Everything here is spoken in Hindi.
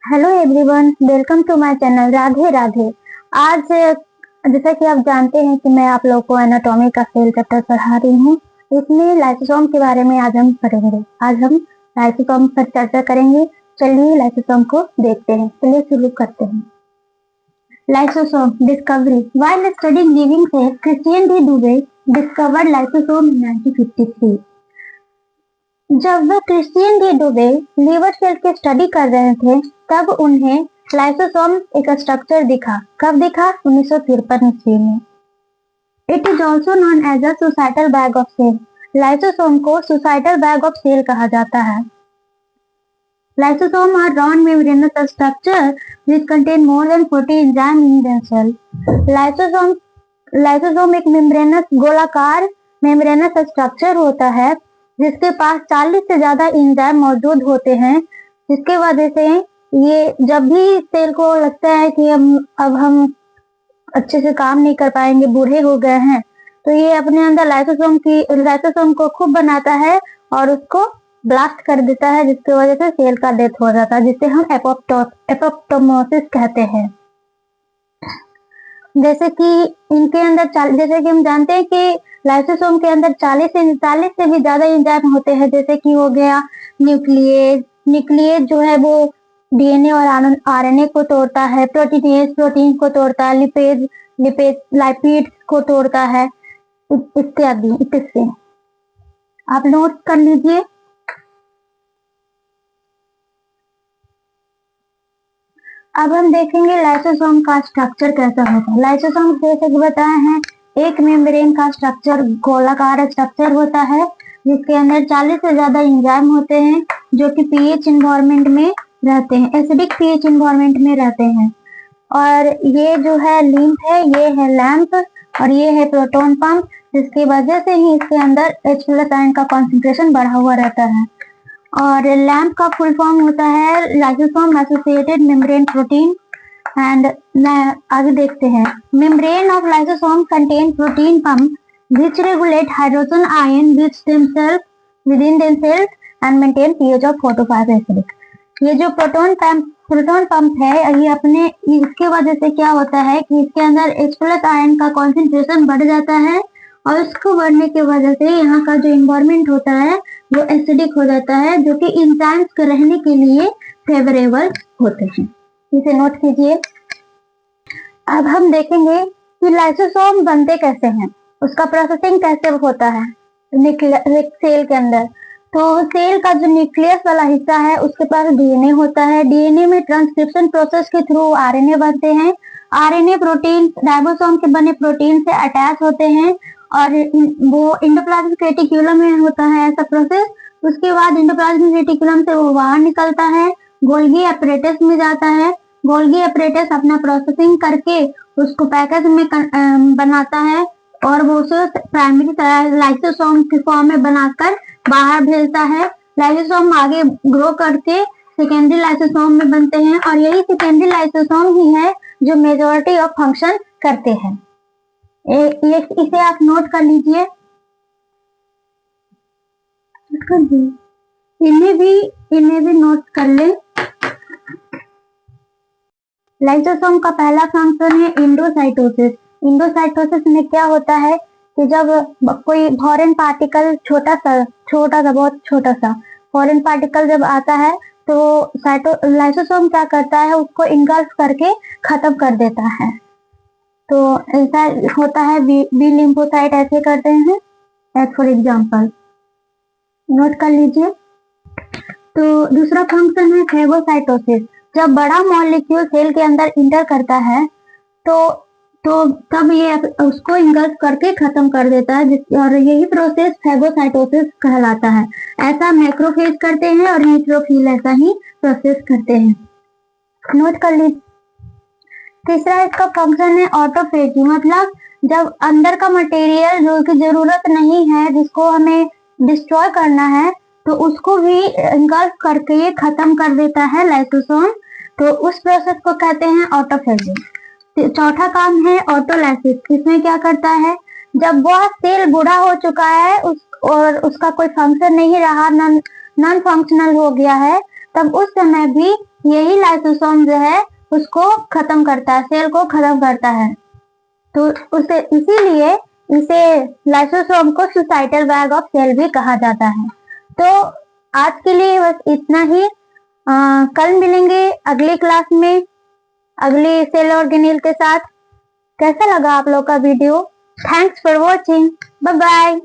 Hello everyone, welcome to my channel Radhe Radhe. आज जैसा कि आप जानते हैं कि मैं आप लोगों को एनाटॉमी का सेल चैप्टर पढ़ा रही हूँ। इसमें लाइसोसोम के बारे में आज हम पढ़ेंगे। आज हम लाइसोसोम पर चर्चा करेंगे। चलिए लाइसोसोम को देखते हैं। चलिए शुरू करते हैं। Lysosome discovery. While studying living cell, Christian de Duve discovered lysosome in 1953। जब वह Christian de Duve liver cell की स्टडी कर रहे थे, तब उन्हें लाइसोसोम एक स्ट्रक्चर दिखा। कब दिखा? 1953 ईस्वी में। It is also known as a suicidal bag of cell. Lysosome को सुसाइटल बैग ऑफ सेल कहा जाता है। Lysosome are round membranous structure which contain more than 40 enzymes in their cell. Lysosome एक मेम्ब्रेनस गोलाकार मेम्ब्रेनस स्ट्रक्चर होता है जिसके पास 40 से ज्यादा एंजाइम मौजूद होते हैं, जिसके वजह से ये जब भी सेल को लगता है कि अब हम अच्छे से काम नहीं कर पाएंगे, बूढ़े हो गए हैं, तो ये अपने अंदर लाइसोसोम को खूब बनाता है और उसको ब्लास्ट कर देता है, जिसकी वजह से सेल का डेथ हो जाता है, जिसे हम एपोप्टोमोसिस कहते हैं। जैसे कि इनके अंदर जैसे कि हम जानते हैं कि लाइसोसोम के अंदर 40 से भी ज्यादा एंजाइम होते हैं। जैसे कि हो गया न्यूक्लियेज जो है वो डीएनए और आरएनए को तोड़ता है, प्रोटीनेज प्रोटीन को तोड़ता है, लाइपिड को तोड़ता है, इत्यादि। इससे आप नोट कर लीजिए। अब हम देखेंगे लाइसोसोम का स्ट्रक्चर कैसा होता है। लाइसोसोम जैसे कि बताए हैं, एक मेम्ब्रेन का स्ट्रक्चर गोलाकार स्ट्रक्चर होता है जिसके अंदर 40 से ज्यादा एंजाइम होते हैं जो कि पीएच इन्वायरमेंट में रहते हैं, एसिडिक पीएच इन्वायरमेंट में रहते हैं। और ये जो है लिम्फ है, ये है लैंप और ये है प्रोटोन पंप, जिसकी वजह से ही इसके अंदर H+ आयन का कॉन्सेंट्रेशन बढ़ा हुआ रहता है। और लैंप का फुल फॉर्म होता है lysosome associated membrane protein. And आगे देखते हैं। Membrane of lysosome contain protein pump which regulate hydrogen ion within themselves and maintain pH of 4 to 5 acidic। ये जो प्रोटोन पंप है, ये अपने इसके वजह से क्या होता है कि इसके अंदर H+ आयन का कॉन्सेंट्रेशन बढ़ जाता है और इसको बढ़ने की वजह से यहाँ का जो इन्वायरमेंट होता है वो एसिडिक हो जाता है, जो कि एंजाइम्स के रहने के लिए फेवरेबल होते हैं। इसे नोट कीजिए। अब हम देखेंगे कि लाइसोसोम बनते कैसे हैं, उसका प्रोसेसिंग कैसे होता है सेल के अंदर। तो सेल का जो न्यूक्लियस वाला हिस्सा है उसके पास डीएनए होता है। डीएनए में ट्रांसक्रिप्शन प्रोसेस के थ्रू आरएनए बनते हैं। आरएनए प्रोटीन राइबोसोम के बने प्रोटीन से अटैच होते हैं और वो एंडोप्लाज्मिक रेटिकुलम में होता है ऐसा प्रोसेस। उसके बाद एंडोप्लाज्मिक रेटिकुलम से वो बाहर निकलता है, गोल्गी एपरेटस में जाता है। गोल्गी एपरेटस अपना प्रोसेसिंग करके उसको पैकेज में बनाता है और वो उसे प्राइमरी लाइसोसोम के फॉर्म में बनाकर बाहर भेजता है। लाइसोसोम आगे ग्रो करके सेकेंडरी लाइसोसोम में बनते हैं और यही सेकेंडरी लाइसोसोम ही है जो मेजॉरिटी ऑफ फंक्शन करते हैं। इसे आप नोट कर लीजिए। इन्हें भी नोट कर ले। लाइसोसोम का पहला फंक्शन है इंडोसाइटोसिस। इंडोसाइटोसिस में क्या होता है कि जब कोई फॉरेन पार्टिकल छोटा सा बहुत छोटा सा फॉरेन पार्टिकल जब आता है तो लाइसोसोम क्या करता है, उसको इंगल्फ करके खत्म कर देता है। तो ऐसा होता है। बी लिम्फोसाइट ऐसे करते हैं, एज फॉर एग्जाम्पल। नोट कर लीजिए। तो दूसरा फंक्शन है फेगोसाइटोसिस। जब बड़ा मॉलिक्यूल सेल के अंदर इंटर करता है तो तब ये उसको इंगल्फ करके खत्म कर देता है, और यही प्रोसेस फेगोसाइटोसिस कहलाता है। ऐसा मैक्रोफेज करते हैं और न्यूट्रोफिल ऐसा ही प्रोसेस करते हैं। नोट कर लीजिए। तीसरा इसका फंक्शन है ऑटोफेजी। मतलब जब अंदर का मटेरियल जो कि जरूरत नहीं है, जिसको हमें डिस्ट्रॉय करना है, तो उसको भी इंगल्फ करके ये खत्म कर देता है लाइसोसोम। तो उस प्रोसेस को कहते हैं ऑटोफेजी। चौथा काम है ऑटोलाइसिस। इसमें क्या करता है, जब वह सेल बूढ़ा हो चुका है और उसका कोई फंक्शन नहीं रहा, नॉन फंक्शनल हो गया है, तब उस समय भी यही लाइसोसोम जो है उसको खत्म करता है, सेल को खत्म करता है। तो उसे इसीलिए इसे लाइसोसोम को सुसाइटल बैग ऑफ सेल भी कहा जाता है। तो आज के लिए बस इतना ही। कल मिलेंगे अगली क्लास में अगली सेल ऑर्गेनेल के साथ। कैसा लगा आप लोग का video? Thanks for watching. Bye bye.